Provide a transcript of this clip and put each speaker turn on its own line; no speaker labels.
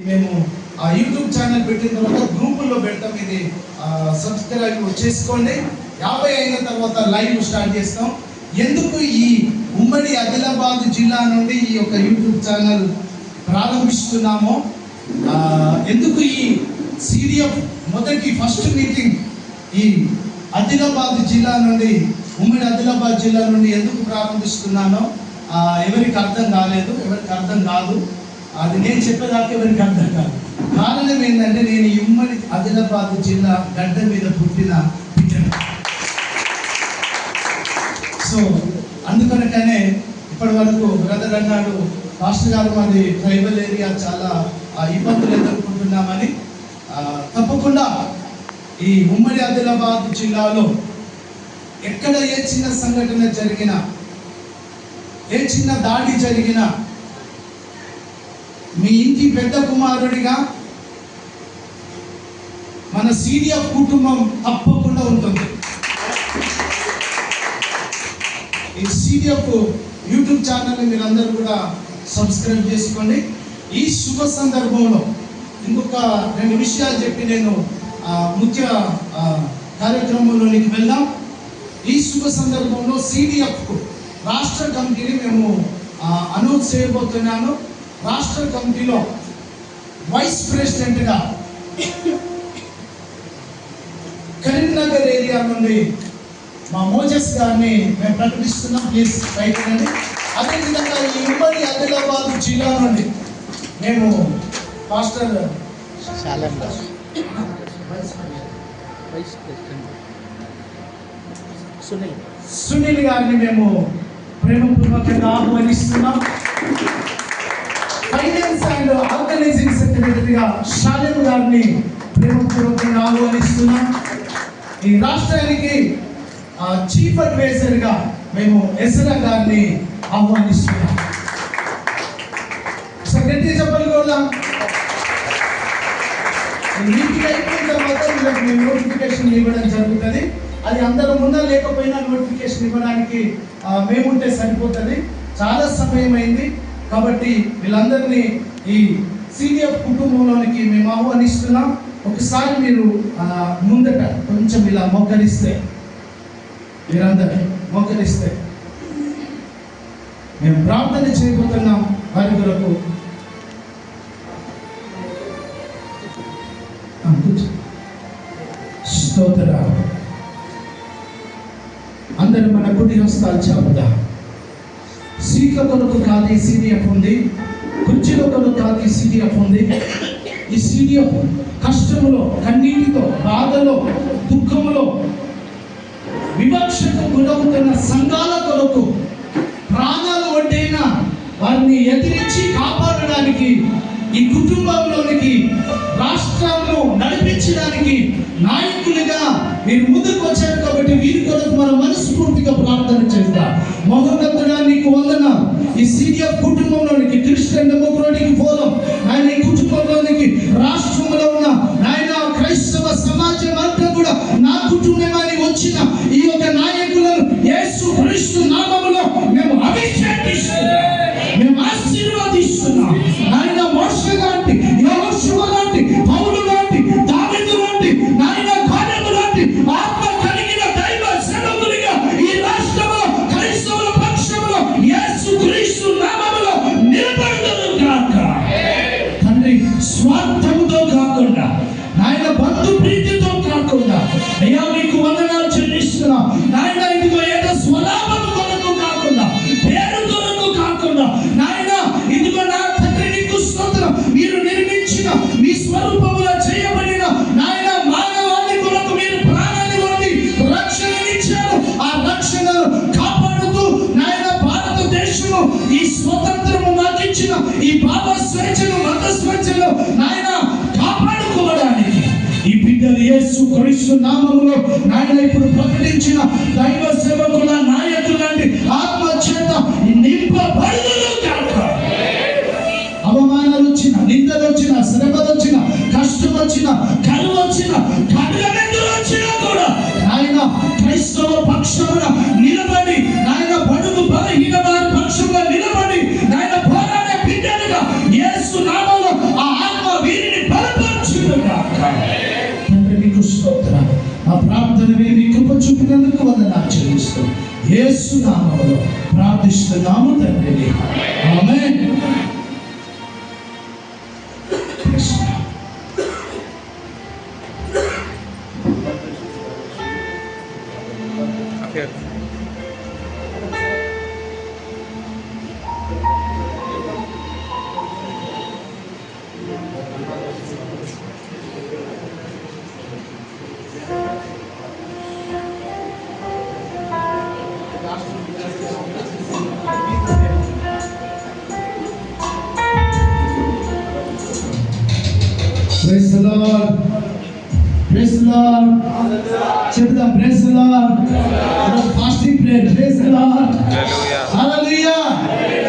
మేము ఆ YouTube channel పెట్టిన తర్వాత గ్రూపుల్లో పెడతాం. ఇది సబ్స్క్రైబ్ చేసుకోండి. 50 అయిన తర్వాత లైవ్ స్టార్ట్ చేస్తాం. ఎందుకు ఈ ఉమ్మడి ఆదిలాబాద్ జిల్లా నుండి ఈ యొక్క యూట్యూబ్ ఛానల్ ప్రారంభిస్తున్నామో, ఎందుకు ఈ సిడిఎఫ్ ఫస్ట్ మీటింగ్ ఈ ఆదిలాబాద్ జిల్లా నుండి, ఉమ్మడి ఆదిలాబాద్ జిల్లా నుండి ఎందుకు ప్రారంభిస్తున్నానో ఎవరికి అర్థం కాలేదు, ఎవరికి అర్థం కాదు. అది నేను చెప్పేదాకా ఎవరికి అర్థం కాదు. కారణం ఏంటంటే, నేను ఈ ఉమ్మడి ఆదిలాబాద్ జిల్లా గడ్డ మీద పుట్టిన బిడ్డను. సో అందుకనకనే ఇప్పటి వరకు బ్రదర్ అన్నాడు, పాస్టర్ గారు మాది ట్రైబల్ ఏరియా, చాలా ఇబ్బందులు ఎదుర్కొంటున్నామని. తప్పకుండా ఈ ఉమ్మడి ఆదిలాబాద్ జిల్లాలో ఎక్కడ ఏ చిన్న సంఘటన జరిగినా, ఏ చిన్న దాడి జరిగినా, మీ ఇంటి పెద్ద కుమారుడిగా మన సిడిఎఫ్ కుటుంబం తప్పకుండా ఉంటుంది. ఈ సిడిఎఫ్ యూట్యూబ్ ఛానల్ని మీరందరూ కూడా సబ్స్క్రైబ్ చేసుకోండి. ఈ శుభ సందర్భంలో ఇంకొక 2 విషయాలు చెప్పి నేను ముఖ్య కార్యక్రమంలోనికి వెళ్దాం. ఈ శుభ సందర్భంలో సిడిఎఫ్ రాష్ట్ర కమిటీని మేము అనౌన్స్ చేయబోతున్నాను. రాష్ట్ర కమిటీలో వైస్ ప్రెసిడెంట్గా కరీంనగర్ ఏరియా నుండి మా మోజెస్ గారిని మేము ప్రకటిస్తున్నాం. ప్లీజ్ రైట్ అండి. అదేవిధంగా ఈ ఉమ్మడి ఆదిలాబాద్ జిల్లా నుండి మేము పాస్టర్ సునీల్ గారిని మేము ప్రేమపూర్వకంగా ఆహ్వానిస్తున్నాం. ఫైనాన్స్ అండ్ ఆర్గనైజింగ్ సెక్రటరీగా షాలేం గారిని ప్రేమపూర్వకంగా ఆహ్వానిస్తున్నాం. ఈ రాష్ట్రానికి చీఫ్ అడ్వైజర్గా మేము ఎస్రా గారిని ఆహ్వానిస్తున్నాం. సెక్రటరీ చెప్పలు కూడా మీటింగ్ అయిపోయిన తర్వాత వీళ్ళకి మేము నోటిఫికేషన్ ఇవ్వడం జరుగుతుంది. అది అందరం ఉన్నా లేకపోయినా నోటిఫికేషన్ ఇవ్వడానికి మేముంటే సరిపోతుంది. చాలా సమయం అయింది కాబట్టి వీళ్ళందరినీ ఈ సిడిఎఫ్ కుటుంబంలోనికి మేము ఆహ్వానిస్తున్నాం. ఒకసారి మీరు ముందట కొంచెం ఇలా మోకరిస్తే, మీరందరూ మోకరిస్తే మేము ప్రార్థన చేయబోతున్నాం వారి కొరకు. స్తోత్ర. అందరూ మన కుడి హస్తాలు చాపుదా. సీట్ల కొరకు కాదు ఈ సిడిఎఫ్ ఉంది, కుర్చీల కొరకు కాదు ఈ సిడిఎఫ్ ఉంది. ఈ సిడిఎఫ్ కష్టములో, కన్నీటితో, బాధలో, దుఃఖములో, వివక్షకు గురవుతున్న సంఘాల కొరకు ప్రాణాలు ఒడ్డైన వారిని ఎదిరించి కాపాడడానికి, ఈ కుటుంబంలోనికి, రాష్ట్రంలో నడిపించడానికి నాయకులుగా మీరు ముందుకు వచ్చారు. కాబట్టి వీరి కొరకు మనం మనస్ఫూర్తిగా ప్రార్థన చేద్దాం. మహోన్నతుడా నీకు వందనాలు. ఈ సిడిఎఫ్ కుటుంబంలోనికి, క్రిస్టియన్ డెమోక్రాటిక్ ఫోరం ఆయన ఈ కుటుంబంలోనికి, రాష్ట్రంలో ఉన్న ఆయన క్రైస్తవ సమాజం అంతా కూడా నా కుటుంబమని వచ్చిన ఈ యొక్క నాయకులను యేసు క్రీస్తు నామములో మేము అభిషేకిస్తున్నాం, మేము ఆశీర్వదిస్తున్నాం. ఆయన మోషే లాంటి, యెహోషువ లాంటి, పౌలు లాంటి, దావీదు లాంటి, నాయన కార్యము లాంటి ఆత్మ కలిగిన దైవ సేవకులుగా ఈ రాష్ట్రంలో క్రైస్తవుల పక్షంలో యేసు క్రీస్తు నామములో నిలబడుదురు గాక. తండ్రి, స్వార్థముతో కాకుండా, నాయన బంధు ప్రీతితో కాకుండా, అయ్యా మీకు వందనాలు చెల్లిస్తున్నాం. నాయన ఇదిగో ఏదో స్వలాభం కొరకు కాకుండా, పేరు కొరకు కాకుండా, నాయన ఇదిగో నా తండ్రి నీకు స్తోత్రం. మీరు నిర్మించిన మీ స్వరూపములో చేయబడిన నాయన మానవాళి కొరకు మీరు ప్రాణాన్ని వదిలి రక్షణనిచ్చారు. ఆ రక్షణను కాపాడుతూ నాయన భారతదేశము ఈ స్వతంత్రము మాకు ఇచ్చిన ఈ భావ స్వేచ్ఛను, మత స్వేచ్ఛను నాయన కాపాడుకోవడానికి ఈ బిడ్డలు యేసు క్రీస్తు నామములో నాయన ఇప్పుడు ప్రకటించిన దైవ సేవకుల నాయకులు లాంటి ఆత్మ చేత నింపబడుదురు గాక. అవమానాలు వచ్చిన, నిందలు వచ్చిన, శ్రమలు వచ్చిన, కష్టం వచ్చిన, కరువు వచ్చిన, ఖడ్గమెందులు వచ్చినా కూడా నాయన క్రైస్తవ పక్షమున నిలబడి, నాయన బడుగు బలహీన వారి పక్షంగా నిలబడి నాయన పోరాడే బిడ్డలుగా యేసు నామములో ఆ ఆత్మ చెప్పినందుకు వందనాలు చెల్లిస్తూ యేసు నామములో ప్రార్థిస్తున్నాము తండ్రి. ఆమేన్. Praise the Lord. Praise the Lord. చెప్తాం praise the Lord. Fasting prayer. Praise the Lord. Hallelujah. Hallelujah.